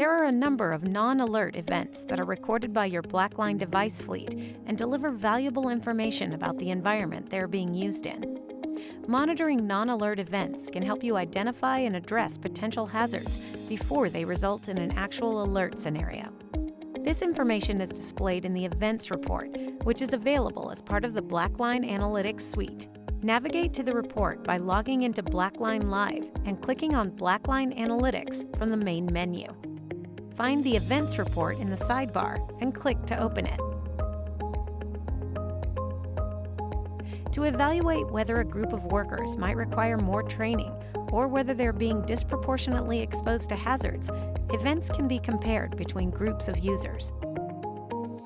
There are a number of non-alert events that are recorded by your Blackline device fleet and deliver valuable information about the environment they are being used in. Monitoring non-alert events can help you identify and address potential hazards before they result in an actual alert scenario. This information is displayed in the Events Report, which is available as part of the Blackline Analytics suite. Navigate to the report by logging into Blackline Live and clicking on Blackline Analytics from the main menu. Find the Events Report in the sidebar and click to open it. To evaluate whether a group of workers might require more training or whether they're being disproportionately exposed to hazards, events can be compared between groups of users.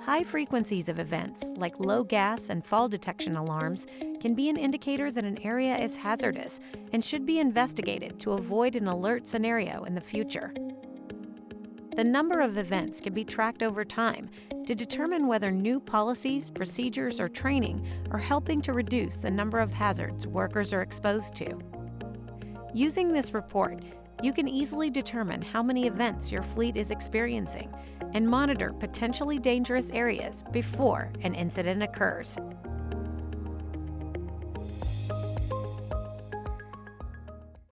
High frequencies of events, like low gas and fall detection alarms, can be an indicator that an area is hazardous and should be investigated to avoid an alert scenario in the future. The number of events can be tracked over time to determine whether new policies, procedures, or training are helping to reduce the number of hazards workers are exposed to. Using this report, you can easily determine how many events your fleet is experiencing and monitor potentially dangerous areas before an incident occurs.